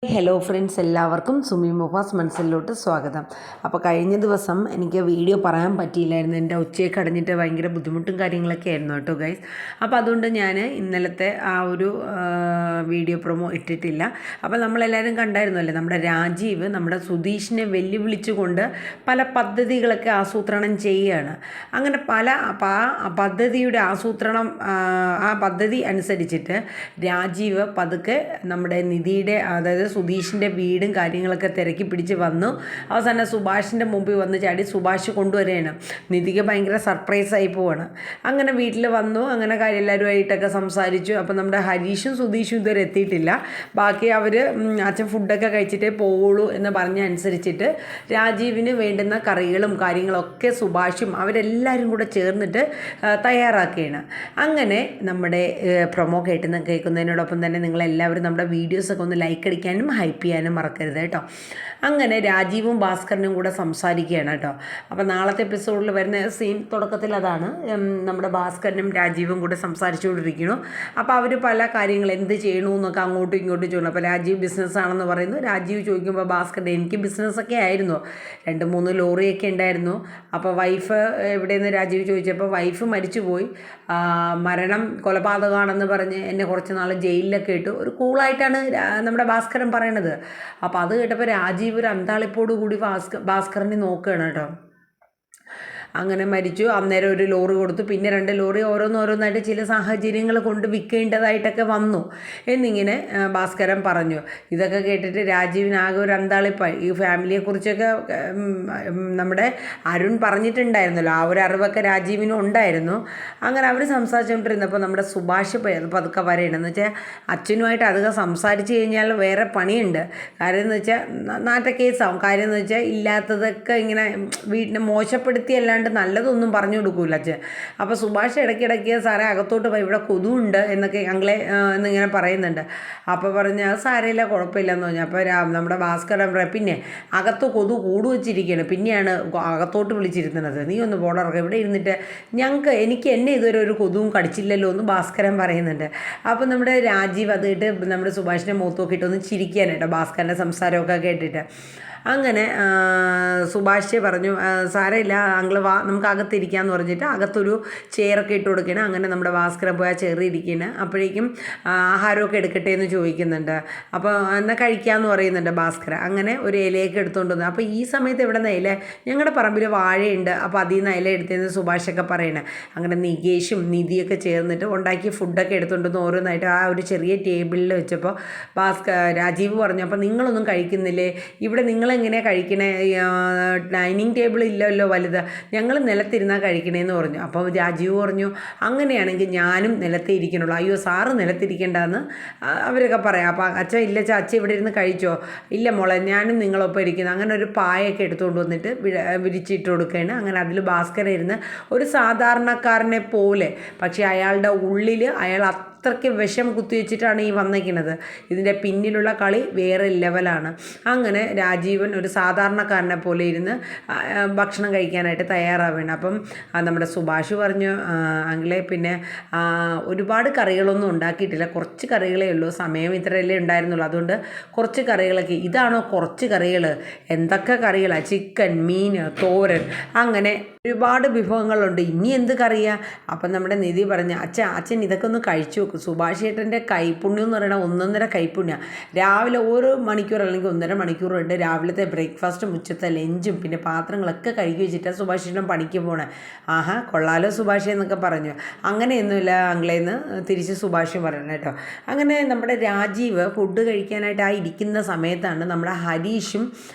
Hello friends, എല്ലാവർക്കും സുമി മുഫാസ് മനസ്സിലോട്ട് സ്വാഗതം. അപ്പോൾ കഴിഞ്ഞ ദിവസം എനിക്ക് വീഡിയോ പറയാൻ പറ്റിയില്ലായിരുന്നു. എൻ്റെ ഉച്ചയൊക്കെ അടഞ്ഞിട്ട് ഭയങ്കര ബുദ്ധിമുട്ടും കാര്യങ്ങളൊക്കെ ആയിരുന്നു കേട്ടോ ഗൈസ്. അപ്പോൾ അതുകൊണ്ട് ഞാൻ ഇന്നലത്തെ ആ ഒരു വീഡിയോ പ്രൊമോ ഇട്ടിട്ടില്ല. അപ്പോൾ നമ്മളെല്ലാവരും കണ്ടായിരുന്നല്ലേ, നമ്മുടെ രാജീവ് നമ്മുടെ സുധീഷിനെ വെല്ലുവിളിച്ചുകൊണ്ട് പല പദ്ധതികളൊക്കെ ആസൂത്രണം ചെയ്യുകയാണ്. അങ്ങനെ ആ പദ്ധതിയുടെ ആസൂത്രണം, ആ പദ്ധതി അനുസരിച്ചിട്ട് രാജീവ് പതുക്കെ നമ്മുടെ നിധിയുടെ, അതായത് സുധീഷിൻ്റെ വീടും കാര്യങ്ങളൊക്കെ തിരക്കി പിടിച്ച് വന്നു. അവസാനം സുഭാഷിൻ്റെ മുമ്പിൽ വന്ന് ചാടി സുഭാഷ് കൊണ്ടുവരികയാണ്. നിധിക്ക് ഭയങ്കര സർപ്രൈസായി പോവാണ്. അങ്ങനെ വീട്ടിൽ വന്നു, അങ്ങനെ എല്ലാവരുമായിട്ടൊക്കെ സംസാരിച്ചു. അപ്പം നമ്മുടെ ഹരീഷും സുധീഷും ഇതുവരെ എത്തിയിട്ടില്ല. ബാക്കി അവർ അച്ഛൻ ഫുഡൊക്കെ കഴിച്ചിട്ടേ പോവുള്ളൂ എന്ന് പറഞ്ഞ അനുസരിച്ചിട്ട് രാജീവിന് വേണ്ടുന്ന കറികളും കാര്യങ്ങളൊക്കെ സുഭാഷും അവരെല്ലാവരും കൂടെ ചേർന്നിട്ട് തയ്യാറാക്കുകയാണ്. അങ്ങനെ നമ്മുടെ പ്രൊമോ കേൾക്കുന്നതിനോടൊപ്പം തന്നെ നിങ്ങളെല്ലാവരും നമ്മുടെ വീഡിയോസൊക്കെ ഒന്ന് ലൈക്ക് അടിക്കാനും ഹൈപ്പ് ചെയ്യാനും മറക്കരുത് കേട്ടോ. അങ്ങനെ രാജീവും ഭാസ്കരനും കൂടെ സംസാരിക്കുകയാണ് കേട്ടോ. അപ്പോൾ നാളത്തെ എപ്പിസോഡിൽ വരുന്ന സീൻ തുടക്കത്തിൽ അതാണ്, നമ്മുടെ ഭാസ്കരനും രാജീവും കൂടെ സംസാരിച്ചുകൊണ്ടിരിക്കുന്നു. അപ്പോൾ അവർ പല കാര്യങ്ങൾ എന്ത് ചെയ്യണമെന്നൊക്കെ അങ്ങോട്ടും ഇങ്ങോട്ടും ചോദിക്കണം. അപ്പോൾ രാജീവ് ബിസിനസ്സാണെന്ന് പറയുന്നു. രാജീവ് ചോദിക്കുമ്പോൾ ഭാസ്കരൻ എനിക്ക് ബിസിനസ്സൊക്കെ ആയിരുന്നു, 2-3 ലോറിയൊക്കെ ഉണ്ടായിരുന്നു. അപ്പോൾ വൈഫ് എവിടെയെന്ന് രാജീവ് ചോദിച്ചപ്പോൾ വൈഫ് മരിച്ചുപോയി, മരണം കൊലപാതകമാണെന്ന് പറഞ്ഞ് എന്നെ കുറച്ച് നാൾ ജയിലിലൊക്കെ ഇട്ടു. ഒരു കൂളായിട്ടാണ് നമ്മുടെ ഭാസ്കരൻ പറയണത്. അപ്പോൾ അത് കേട്ടപ്പോൾ രാജീവ് ഒരു അന്താളിപ്പോട് കൂടി ഭാസ്കരനെ നോക്കുകയാണ് കേട്ടോ. അങ്ങനെ മരിച്ചു. അന്നേരം ഒരു ലോറി കൊടുത്തു, പിന്നെ 2 ലോറി ഓരോന്നോരോന്നായിട്ട് ചില സാഹചര്യങ്ങൾ കൊണ്ട് വിൽക്കേണ്ടതായിട്ടൊക്കെ വന്നു എന്നിങ്ങനെ ഭാസ്കരൻ പറഞ്ഞു. ഇതൊക്കെ കേട്ടിട്ട് രാജീവിനാകെ ഒരു അന്താളിപ്പായി. ഈ ഫാമിലിയെക്കുറിച്ചൊക്കെ നമ്മുടെ അരുൺ പറഞ്ഞിട്ടുണ്ടായിരുന്നല്ലോ, ആ ഒരു അറിവൊക്കെ രാജീവിനും ഉണ്ടായിരുന്നു. അങ്ങനെ അവർ സംസാരിച്ചുകൊണ്ടിരുന്നപ്പോൾ നമ്മുടെ സുഭാഷ് പതുക്കെ വരണമെന്ന് വെച്ചാൽ അച്ഛനുമായിട്ട് അധികം സംസാരിച്ച് കഴിഞ്ഞാൽ വേറെ പണിയുണ്ട്. കാര്യം എന്ന് വെച്ചാൽ നാട്ട കേസാവും. കാര്യം എന്ന് വെച്ചാൽ ഇല്ലാത്തതൊക്കെ ഇങ്ങനെ വീട്ടിനെ മോശപ്പെടുത്തിയല്ലാണ്ട് നല്ലതൊന്നും പറഞ്ഞു കൊടുക്കൂല അച്ഛൻ. അപ്പോൾ സുഭാഷ് ഇടയ്ക്കിടയ്ക്ക് സാറേ അകത്തോട്ട് പോയി, ഇവിടെ കൊതുണ്ട് എന്നൊക്കെ ഞങ്ങളെ എന്നിങ്ങനെ പറയുന്നുണ്ട്. അപ്പോൾ പറഞ്ഞ് അത് സാരമില്ല, കുഴപ്പമില്ലെന്ന് പറഞ്ഞു. അപ്പോൾ നമ്മുടെ ഭാസ്കരൻ പറയാം, പിന്നെ അകത്ത് കൊതു കൂട് വെച്ചിരിക്കുകയാണ്, പിന്നെയാണ് അകത്തോട്ട് വിളിച്ചിരുത്തുന്നത്, നീ ഒന്ന് പോടറക്കം ഇവിടെ ഇരുന്നിട്ട് എനിക്ക് എന്നെ ഇതുവരെ ഒരു കൊതുവും കടിച്ചില്ലല്ലോ എന്ന് ഭാസ്കരൻ പറയുന്നുണ്ട്. അപ്പോൾ നമ്മുടെ രാജീവ് അത് കേട്ട് നമ്മുടെ സുഭാഷിനെ മുഖത്ത് നോക്കിയിട്ട് ഒന്ന് ചിരിക്കാനായിട്ടോ, ഭാസ്കരൻ്റെ സംസാരമൊക്കെ കേട്ടിട്ട്. അങ്ങനെ സുഭാഷ് പറഞ്ഞു, സാരമില്ല അങ്കിള് വാ, നമുക്ക് അകത്തിരിക്കാമെന്ന് പറഞ്ഞിട്ട് അകത്തൊരു ചെയറൊക്കെ ഇട്ട് കൊടുക്കുകയാണ്. അങ്ങനെ നമ്മുടെ ഭാസ്കരൻ പോയി ആ ചെയറിയിരിക്കുകയാണ്. അപ്പോഴേക്കും ആഹാരമൊക്കെ എടുക്കട്ടെ എന്ന് ചോദിക്കുന്നുണ്ട്. അപ്പോൾ എന്നാൽ കഴിക്കാമെന്ന് പറയുന്നുണ്ട് ഭാസ്കരൻ. അങ്ങനെ ഒരു ഇലയൊക്കെ എടുത്തുകൊണ്ട് വന്നു. അപ്പോൾ ഈ സമയത്ത് എവിടെ നിന്ന് ഇല, ഞങ്ങളുടെ പറമ്പിൽ വാഴയുണ്ട്, അപ്പോൾ അതിൽ നിന്ന് ഇല എടുത്തതെന്ന് സുഭാഷൊക്കെ പറയണേ. അങ്ങനെ നികേഷും നിധിയൊക്കെ ചേർന്നിട്ട് ഉണ്ടാക്കിയ ഫുഡൊക്കെ എടുത്തുകൊണ്ടുവന്ന് ഓരോന്നായിട്ട് ആ ഒരു ചെറിയ ടേബിളിൽ വെച്ചപ്പോൾ രാജീവ് പറഞ്ഞു, അപ്പോൾ നിങ്ങളൊന്നും കഴിക്കുന്നില്ലേ, ഇവിടെ നിങ്ങളെങ്ങനെയാണ് കഴിക്കണേ, ഡൈനിങ് ടേബിൾ ഇല്ലല്ലോ വലുത്, ഞങ്ങൾ നിലത്തിരുന്നാൽ കഴിക്കണേന്ന് പറഞ്ഞു. അപ്പോൾ രാജീവ് പറഞ്ഞു, അങ്ങനെയാണെങ്കിൽ ഞാനും നിലത്തേ ഇരിക്കണുള്ളൂ. അയ്യോ സാറ് നിലത്തിരിക്കേണ്ടെന്ന് അവരൊക്കെ പറയാം. അപ്പോൾ അച്ഛൻ ഇല്ല അച്ഛൻ ഇവിടെ ഇരുന്ന് കഴിച്ചോ, ഇല്ല മോളെ ഞാനും നിങ്ങളൊപ്പം ഇരിക്കുന്നു. അങ്ങനെ ഒരു പായൊക്കെ എടുത്തുകൊണ്ട് വന്നിട്ട് വിരിച്ചിട്ട് കൊടുക്കുകയാണ്. അങ്ങനെ അതിൽ ഭാസ്കരൻ ഇരുന്ന് ഒരു സാധാരണക്കാരനെ പോലെ, പക്ഷേ അയാളുടെ ഉള്ളിൽ അയാൾ അത്രയ്ക്ക് വിഷം കുത്തിവെച്ചിട്ടാണ് ഈ വന്നിരിക്കുന്നത്. ഇതിൻ്റെ പിന്നിലുള്ള കളി വേറെ ലെവലാണ്. അങ്ങനെ രാജീവൻ ഒരു സാധാരണക്കാരനെ പോലെ ഇരുന്ന് ഭക്ഷണം കഴിക്കാനായിട്ട് തയ്യാറാവുകയാണ്. അപ്പം നമ്മുടെ സുഭാഷ് പറഞ്ഞു, അങ്കിളെ പിന്നെ ഒരുപാട് കറികളൊന്നും ഉണ്ടാക്കിയിട്ടില്ല, കുറച്ച് കറികളേ ഉള്ളൂ, സമയം ഇത്രയല്ലേ ഉണ്ടായിരുന്നുള്ളൂ, അതുകൊണ്ട് കുറച്ച് കറികളൊക്കെ. ഇതാണോ കുറച്ച് കറികൾ, എന്തൊക്കെ കറികളാണ്, ചിക്കൻ, മീൻ, തോരൻ, അങ്ങനെ ഒരുപാട് വിഭവങ്ങളുണ്ട്, ഇനി എന്ത് കറിയാ. അപ്പം നമ്മുടെ നിധി പറഞ്ഞ, അച്ഛൻ ഇതൊക്കെ ഒന്ന് കഴിച്ചു നോക്കും. സുഭാഷ് ഏട്ടൻ്റെ കൈപ്പുണ്യം എന്ന് പറയുന്നത് 1.5 കൈപ്പുണ്യം. രാവിലെ 1 മണിക്കൂർ അല്ലെങ്കിൽ 1.5 മണിക്കൂറുണ്ട് രാവിലത്തെ ബ്രേക്ക്ഫാസ്റ്റും ഉച്ചത്തെ ലഞ്ചും പിന്നെ പാത്രങ്ങളൊക്കെ കഴുകി വെച്ചിട്ടാണ് സുഭാഷ് ഏട്ടൻ പണിക്ക് പോണേ. ആഹാ കൊള്ളാലോ സുഭാഷ് എന്നൊക്കെ പറഞ്ഞു. അങ്ങനെയൊന്നുമില്ല അങ്കിളേന്ന് തിരിച്ച് സുഭാഷ് പറയണം കേട്ടോ. അങ്ങനെ നമ്മുടെ രാജീവ് ഫുഡ് കഴിക്കാനായിട്ട് ആ ഇരിക്കുന്ന സമയത്താണ് നമ്മുടെ ഹരീഷും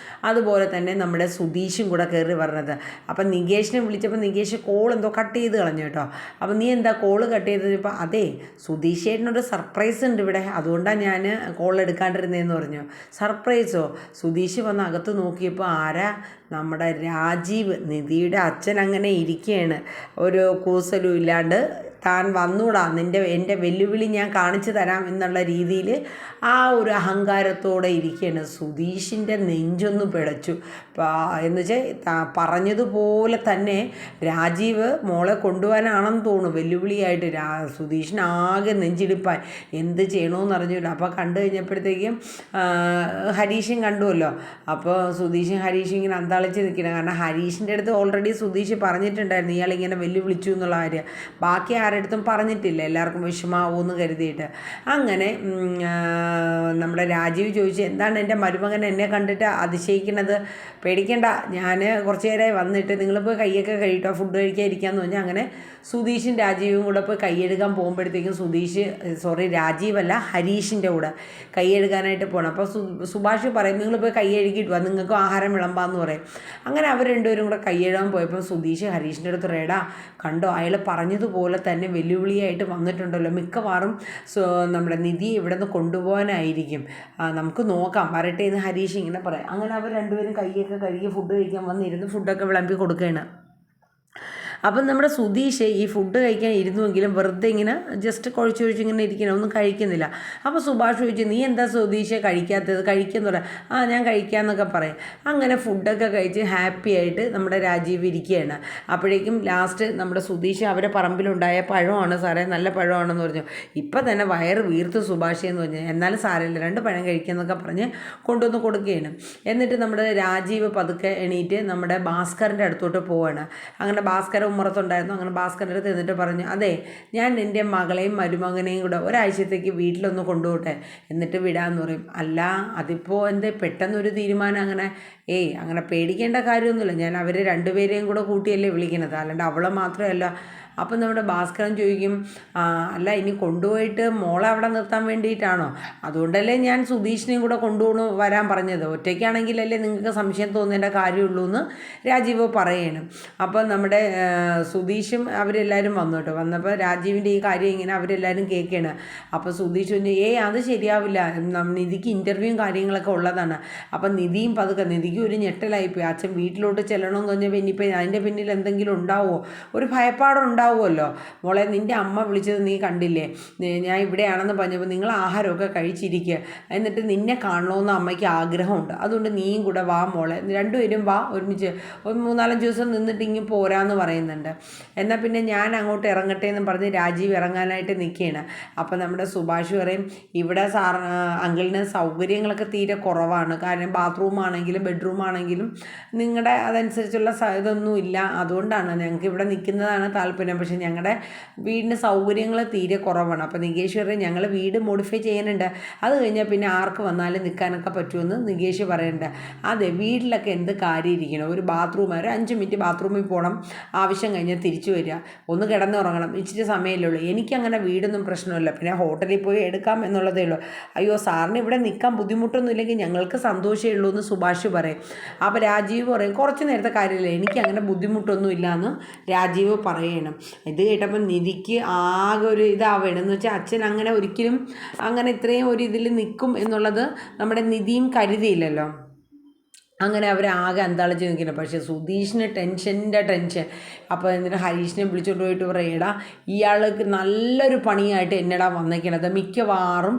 അതുപോലെ തന്നെ നമ്മുടെ സുധീഷും കൂടെ കയറി പറഞ്ഞത്. അപ്പം നികേഷിനെ വിളിച്ചപ്പോൾ നികേഷ് കോൾ എന്തോ കട്ട് ചെയ്ത് കളഞ്ഞു കേട്ടോ. അപ്പം നീ എന്താ കോള് കട്ട് ചെയ്തത്? ഇപ്പോൾ അതെ സുധീഷ് ചേട്ടനൊരു സർപ്രൈസ് ഉണ്ട് ഇവിടെ, അതുകൊണ്ടാണ് ഞാൻ കോൾ എടുക്കാണ്ടിരുന്നതെന്ന് പറഞ്ഞു. സർപ്രൈസോ? സുധീഷ് വന്ന് അകത്ത് നോക്കിയപ്പോൾ ആരാ, നമ്മുടെ രാജീവ്, നിധിയുടെ അച്ഛൻ അങ്ങനെ ഇരിക്കുകയാണ്, ഒരു കൂസലും ഇല്ലാണ്ട് താൻ വന്നൂടാ, എൻ്റെ വെല്ലുവിളി ഞാൻ കാണിച്ചു തരാം എന്നുള്ള രീതിയിൽ ആ ഒരു അഹങ്കാരത്തോടെ ഇരിക്കുകയാണ്. സുധീഷിൻ്റെ നെഞ്ചൊന്ന് പിടച്ചു. എന്ന് വെച്ചാൽ പറഞ്ഞതുപോലെ തന്നെ രാജീവ് മോളെ കൊണ്ടുപോകാനാണെന്ന് തോന്നുന്നു വെല്ലുവിളിയായിട്ട്. സുധീഷിനാകെ നെഞ്ചിടിപ്പായി, എന്ത് ചെയ്യണമെന്ന് അറിഞ്ഞില്ല. അപ്പോൾ കണ്ടു കഴിഞ്ഞപ്പോഴത്തേക്കും ഹരീഷും കണ്ടുവല്ലോ. അപ്പോൾ സുധീഷും ഹരീഷും ഇങ്ങനെ അന്താളിച്ച് നിൽക്കണം. കാരണം ഹരീഷിൻ്റെ അടുത്ത് ഓൾറെഡി സുധീഷ് പറഞ്ഞിട്ടുണ്ടായിരുന്നു ഇയാളിങ്ങനെ വെല്ലുവിളിച്ചു എന്നുള്ള കാര്യം. ബാക്കി ആരുടെ പറഞ്ഞിട്ടില്ല, എല്ലാവർക്കും വിഷമാവുമെന്ന് കരുതിയിട്ട്. അങ്ങനെ നമ്മുടെ രാജീവ് ചോദിച്ചു, എന്താണ് എൻ്റെ മരുമകൻ എന്നെ കണ്ടിട്ട് അതിശയിക്കുന്നത്? പേടിക്കണ്ട, ഞാൻ കുറച്ച് നേരമായി വന്നിട്ട്, നിങ്ങളിപ്പോൾ കൈയൊക്കെ കഴിയിട്ടോ, ഫുഡ് കഴിക്കാൻ ഇരിക്കാമെന്ന് പറഞ്ഞാൽ അങ്ങനെ സുധീഷും രാജീവും കൂടെ ഇപ്പോൾ കൈയെടുക്കാൻ പോകുമ്പോഴത്തേക്കും രാജീവല്ല ഹരീഷിൻ്റെ കൂടെ കൈയെടുക്കാനായിട്ട് പോകണം. അപ്പോൾ സുഭാഷ് പറയും, നിങ്ങളിപ്പോൾ കൈ കഴുകിയിട്ട് വാ, നിങ്ങൾക്കും ആഹാരം വിളമ്പാന്ന് പറയും. അങ്ങനെ അവർ രണ്ടുപേരും കൂടെ കൈയെഴുതാൻ പോയപ്പോൾ സുധീഷ് ഹരീഷിൻ്റെ അടുത്ത് റേടാ കണ്ടോ, അയാൾ പറഞ്ഞതുപോലെ തന്നെ വെല്ലുവിളിയായിട്ട് വന്നിട്ടുണ്ടല്ലോ, മിക്കവാറും നമ്മുടെ നിധി ഇവിടെ നിന്ന് കൊണ്ടുപോകാനായിരിക്കും, നമുക്ക് നോക്കാം, വരട്ടെ എന്ന് ഹരീഷ് ഇങ്ങനെ പറയാം. അങ്ങനെ അവർ രണ്ടുപേരും കൈയൊക്കെ കഴുകി ഫുഡ് കഴിക്കാൻ വന്നിരുന്ന് ഫുഡൊക്കെ വിളമ്പി കൊടുക്കുകയാണ്. അപ്പം നമ്മുടെ സുധീഷ് ഈ ഫുഡ് കഴിക്കാൻ ഇരുന്നുവെങ്കിലും വെറുതെ ഇങ്ങനെ ജസ്റ്റ് ഇങ്ങനെ ഇരിക്കണം, ഒന്നും കഴിക്കുന്നില്ല. അപ്പോൾ സുഭാഷ് ചോദിച്ചു, നീ എന്താ സുധീഷ് കഴിക്കാത്തത്, കഴിക്കുമെന്ന് പറയാം. ഞാൻ കഴിക്കാമെന്നൊക്കെ പറയും. അങ്ങനെ ഫുഡൊക്കെ കഴിച്ച് ഹാപ്പി ആയിട്ട് നമ്മുടെ രാജീവ് ഇരിക്കുകയാണ്. അപ്പോഴേക്കും ലാസ്റ്റ് നമ്മുടെ സുധീഷ് അവരെ പറമ്പിലുണ്ടായ പഴമാണ് സാറേ, നല്ല പഴമാണെന്ന് പറഞ്ഞു. ഇപ്പം തന്നെ വയറ് വീർത്ത് സുഭാഷ് എന്ന് പറഞ്ഞു. എന്നാലും സാരമില്ല, 2 പഴം കഴിക്കാമെന്നൊക്കെ പറഞ്ഞ് കൊണ്ടുവന്ന് കൊടുക്കുകയാണ്. എന്നിട്ട് നമ്മുടെ രാജീവ് പതുക്കെ എണീറ്റ് നമ്മുടെ ഭാസ്കറിൻ്റെ അടുത്തോട്ട് പോവുകയാണ്. അങ്ങനെ ഭാസ്കർ ഉമ്മറത്തുണ്ടായിരുന്നു. അങ്ങനെ ഭാസ്കറിൻ്റെ അടുത്ത് എന്നിട്ട് പറഞ്ഞു, അതെ ഞാൻ എൻ്റെ മകളെയും മരുമകനെയും കൂടെ ഒരാഴ്ചത്തേക്ക് വീട്ടിലൊന്ന് കൊണ്ടുപോട്ടെ, എന്നിട്ട് വിടാമെന്ന് പറയും. അല്ല അതിപ്പോൾ എന്തേ പെട്ടെന്നൊരു തീരുമാനം? അങ്ങനെ പേടിക്കേണ്ട കാര്യമൊന്നുമില്ല, ഞാൻ അവരെ 2 പേരെയും കൂടെ കൂട്ടിയല്ലേ വിളിക്കുന്നത്, അല്ലാണ്ട് അവളെ മാത്രമല്ല. അപ്പം നമ്മുടെ ഭാസ്കരൻ ചോദിക്കും, അല്ല ഇനി കൊണ്ടുപോയിട്ട് മോളെ അവിടെ നിർത്താൻ വേണ്ടിയിട്ടാണോ? അതുകൊണ്ടല്ലേ ഞാൻ സുധീഷിനെയും കൂടെ വരാൻ പറഞ്ഞത്, ഒറ്റയ്ക്കാണെങ്കിലല്ലേ നിങ്ങൾക്ക് സംശയം തോന്നേണ്ട കാര്യമുള്ളൂ എന്ന് രാജീവ് പറയണം. അപ്പം നമ്മുടെ സുധീഷും അവരെല്ലാവരും വന്നു കേട്ടോ. വന്നപ്പോൾ രാജീവിൻ്റെ ഈ കാര്യം ഇങ്ങനെ അവരെല്ലാവരും കേൾക്കുകയാണ്. അപ്പോൾ സുധീഷ് പറഞ്ഞു, അത് ശരിയാവില്ല, നിധിക്ക് ഇൻ്റർവ്യൂവും കാര്യങ്ങളൊക്കെ ഉള്ളതാണ്. അപ്പം നിധിയും പതുക്കെ, നിധിക്ക് ഒരു ഞെട്ടലായിപ്പോയി. അച്ഛൻ വീട്ടിലോട്ട് ചെല്ലണമെന്ന് പറഞ്ഞപ്പോൾ ഇനിയിപ്പോൾ അതിൻ്റെ പിന്നിൽ എന്തെങ്കിലും ഉണ്ടാവുമോ, ഒരു ഭയപ്പാടുണ്ടാവുമല്ലോ. മോളെ നിൻ്റെ അമ്മ വിളിച്ചത് നീ കണ്ടില്ലേ, ഞാൻ ഇവിടെയാണെന്ന് പറഞ്ഞപ്പോൾ നിങ്ങൾ ആഹാരമൊക്കെ കഴിച്ചിരിക്കുക, എന്നിട്ട് നിന്നെ കാണണമെന്ന് അമ്മയ്ക്ക് ആഗ്രഹമുണ്ട്, അതുകൊണ്ട് നീയും കൂടെ വാ മോളെ, 2 പേരും വാ, ഒരുമിച്ച് ഒരു 3-4 ദിവസം നിന്നിട്ട് ഇങ്ങനെ പോരാന്ന് പറയുന്നുണ്ട്. എന്നാൽ പിന്നെ ഞാൻ അങ്ങോട്ട് ഇറങ്ങട്ടെ എന്ന് പറഞ്ഞ് രാജീവ് ഇറങ്ങാനായിട്ട് നിൽക്കുകയാണ്. അപ്പോൾ നമ്മുടെ സുഭാഷ് പറയും, ഇവിടെ അങ്കിളിന് സൗകര്യങ്ങളൊക്കെ തീരെ കുറവാണ്, കാരണം ബാത്റൂം ആണെങ്കിലും ബെഡ്റൂം ആണെങ്കിലും നിങ്ങളുടെ അതനുസരിച്ചുള്ള ഇതൊന്നും ഇല്ല, അതുകൊണ്ടാണ് ഞങ്ങൾക്ക് ഇവിടെ നിൽക്കുന്നതാണ് താല്പര്യം, പക്ഷേ ഞങ്ങളുടെ വീടിന് സൗകര്യങ്ങൾ തീരെ കുറവാണ്. അപ്പോൾ നികേഷ് പറയും, ഞങ്ങൾ വീട് മോഡിഫൈ ചെയ്യാനുണ്ട്, അത് കഴിഞ്ഞാൽ പിന്നെ ആർക്ക് വന്നാലും നിൽക്കാനൊക്കെ പറ്റുമെന്ന് നികേഷ് പറയുന്നുണ്ട്. അതെ, വീട്ടിലൊക്കെ എന്ത് കാര്യം ഇരിക്കണം, ഒരു ബാത്റൂം, ഒരു 5 മിനിറ്റ് ബാത്റൂമിൽ പോകണം, ആവശ്യം കഴിഞ്ഞാൽ തിരിച്ചു വരിക, ഒന്ന് കിടന്നുറങ്ങണം, ഇച്ചിരി സമയമല്ലേ ഉള്ളൂ, എനിക്കങ്ങനെ വീടൊന്നും പ്രശ്നമില്ല, പിന്നെ ഹോട്ടലിൽ പോയി എടുക്കാം എന്നുള്ളതേ ഉള്ളൂ. അയ്യോ സാറിന് ഇവിടെ നിൽക്കാൻ ബുദ്ധിമുട്ടൊന്നും ഇല്ലെങ്കിൽ ഞങ്ങൾക്ക് സന്തോഷമേ ഉള്ളൂ എന്ന് സുഭാഷ് പറയും. അപ്പോൾ രാജീവ് പറയും, കുറച്ച് നേരത്തെ കാര്യമില്ല, എനിക്കങ്ങനെ ബുദ്ധിമുട്ടൊന്നും ഇല്ല എന്ന് രാജീവ് പറയണം. ഇത് കേട്ടപ്പോൾ നിധിക്ക് ആകെ ഒരു ഇതാവുകയാണ്. എന്ന് വെച്ചാൽ അച്ഛൻ അങ്ങനെ ഒരിക്കലും അങ്ങനെ ഇത്രയും ഒരു ഇതിൽ നിൽക്കും എന്നുള്ളത് നമ്മുടെ നിധിയും കരുതിയില്ലല്ലോ. അങ്ങനെ അവരാകെ അന്താളിച്ച് നിൽക്കണം. പക്ഷേ സുധീഷിന് ടെൻഷൻ. അപ്പോൾ എന്നിട്ട് ഹരീഷിനെ വിളിച്ചുകൊണ്ട് പോയിട്ട് പറയടാ, ഇയാൾക്ക് നല്ലൊരു പണിയായിട്ട് എന്നടാ വന്നേക്കണത്, മിക്കവാറും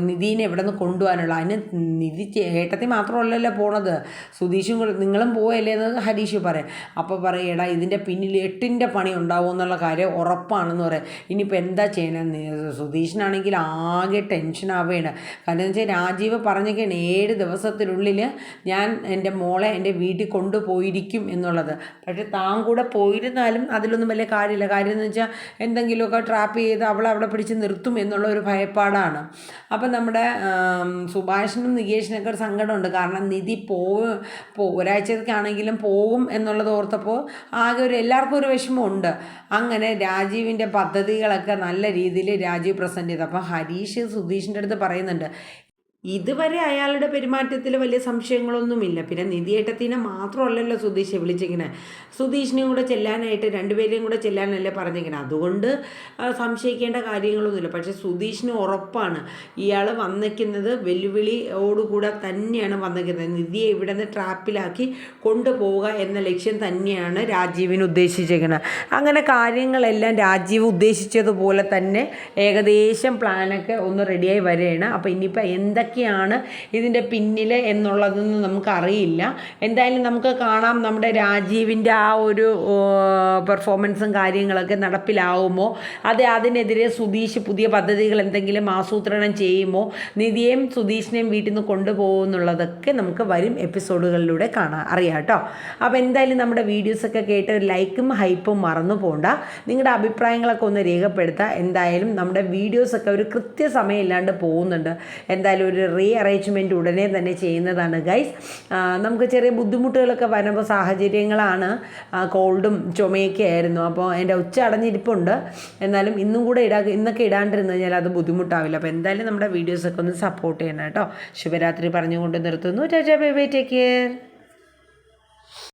നിധീനെ എവിടെ നിന്ന് കൊണ്ടുപോകാനുള്ള, അതിന് നിധി ഏട്ടത്തി മാത്രമല്ലല്ലോ പോണത്, സുധീഷും കൂടെ നിങ്ങളും പോവല്ലേ എന്ന് ഹരീഷ് പറയും. അപ്പോൾ പറയടാ, ഇതിൻ്റെ പിന്നിൽ 8ൻ്റെ പണി ഉണ്ടാവും എന്നുള്ള കാര്യം ഉറപ്പാണെന്ന് പറയാം. ഇനിയിപ്പോൾ എന്താ ചെയ്യണമെന്ന് സുധീഷിനാണെങ്കിൽ ആകെ ടെൻഷനാവുകയാണ്. കാരണം എന്ന് വെച്ചാൽ രാജീവ് പറഞ്ഞൊക്കെയാണ് 7 ദിവസത്തിനുള്ളിൽ ഞാൻ എൻ്റെ മോളെ എൻ്റെ വീട്ടിൽ കൊണ്ടുപോയിരിക്കും എന്നുള്ളത്. പക്ഷേ താൻ കൂടെ പോയിരുന്നാലും അതിലൊന്നും വലിയ കാര്യമില്ല. കാര്യം എന്ന് വെച്ചാൽ എന്തെങ്കിലുമൊക്കെ ട്രാപ്പ് ചെയ്ത് അവളെ അവിടെ പിടിച്ച് നിർത്തും എന്നുള്ള ഒരു ഭയപ്പാടാണ്. അപ്പം നമ്മുടെ സുഭാഷിനും നികേഷിനൊക്കെ ഒരു സങ്കടമുണ്ട്. കാരണം നിധി ഒരാഴ്ചക്കാണെങ്കിലും പോകും എന്നുള്ളത് ഓർത്തപ്പോൾ ആകെ എല്ലാവർക്കും ഒരു വിഷമമുണ്ട്. അങ്ങനെ രാജീവിൻ്റെ പദ്ധതികളൊക്കെ നല്ല രീതിയിൽ രാജീവ് പ്രസൻറ്റ് ചെയ്തു. അപ്പം ഹരീഷ് സുധീഷിൻ്റെ അടുത്ത് പറയുന്നുണ്ട്, ഇതുവരെ അയാളുടെ പെരുമാറ്റത്തിൽ വലിയ സംശയങ്ങളൊന്നുമില്ല. പിന്നെ നിധിയേട്ടത്തിനെ മാത്രമല്ലല്ലോ സുധീഷെ വിളിച്ചിരിക്കണേ, സുധീഷിനെയും കൂടെ ചെല്ലാനായിട്ട്, രണ്ടുപേരെയും കൂടെ ചെല്ലാനല്ലേ പറഞ്ഞിരിക്കണേ. അതുകൊണ്ട് സംശയിക്കേണ്ട കാര്യങ്ങളൊന്നുമില്ല. പക്ഷേ സുധീഷിന് ഉറപ്പാണ് ഇയാൾ വന്നിരിക്കുന്നത് വെല്ലുവിളിയോടുകൂടെ തന്നെയാണ് വന്നിരിക്കുന്നത്. നിധിയെ ഇവിടെ നിന്ന് ട്രാപ്പിലാക്കി കൊണ്ടുപോവുക എന്ന ലക്ഷ്യം തന്നെയാണ് രാജീവിന് ഉദ്ദേശിച്ചിരിക്കുന്നത്. അങ്ങനെ കാര്യങ്ങളെല്ലാം രാജീവ് ഉദ്ദേശിച്ചതുപോലെ തന്നെ ഏകദേശം പ്ലാനൊക്കെ ഒന്ന് റെഡിയായി വരികയാണ്. അപ്പോൾ ഇനിയിപ്പോൾ എന്തൊക്കെയാണ് ഇതിൻ്റെ പിന്നിൽ എന്നുള്ളതൊന്നും നമുക്കറിയില്ല. എന്തായാലും നമുക്ക് കാണാം നമ്മുടെ രാജീവിൻ്റെ ആ ഒരു പെർഫോമൻസും കാര്യങ്ങളൊക്കെ നടപ്പിലാവുമോ, അതിനെതിരെ സുധീഷ് പുതിയ പദ്ധതികൾ എന്തെങ്കിലും ആസൂത്രണം ചെയ്യുമോ, നിധിയെയും സുധീഷിനെയും വീട്ടിൽ നിന്ന് കൊണ്ടുപോകുമെന്നുള്ളതൊക്കെ നമുക്ക് വരും എപ്പിസോഡുകളിലൂടെ അറിയാം കേട്ടോ. അപ്പോൾ എന്തായാലും നമ്മുടെ വീഡിയോസൊക്കെ കേട്ട് ലൈക്കും ഹൈപ്പും മറന്നു പോകണ്ട. നിങ്ങളുടെ അഭിപ്രായങ്ങളൊക്കെ ഒന്ന് രേഖപ്പെടുത്തുക. എന്തായാലും നമ്മുടെ വീഡിയോസൊക്കെ ഒരു കൃത്യസമയം ഇല്ലാണ്ട് പോകുന്നുണ്ട്. എന്തായാലും ഒരു അറേഞ്ച്മെൻറ്റ് ഉടനെ തന്നെ ചെയ്യുന്നതാണ് ഗൈസ്. നമുക്ക് ചെറിയ ബുദ്ധിമുട്ടുകളൊക്കെ വരുമ്പോൾ സാഹചര്യങ്ങളാണ്, കോൾഡും ചുമയൊക്കെ ആയിരുന്നു. അപ്പോൾ എൻ്റെ ഉച്ച അടഞ്ഞിരിപ്പുണ്ട്. എന്നാലും ഇന്നൊക്കെ ഇടാണ്ടിരുന്നു കഴിഞ്ഞാൽ അത് ബുദ്ധിമുട്ടാവില്ല. അപ്പോൾ എന്തായാലും നമ്മുടെ വീഡിയോസൊക്കെ ഒന്ന് സപ്പോർട്ട് ചെയ്യണം കേട്ടോ. ശുഭരാത്രി പറഞ്ഞുകൊണ്ട് നിർത്തുന്നു. Tata bye bye, take care.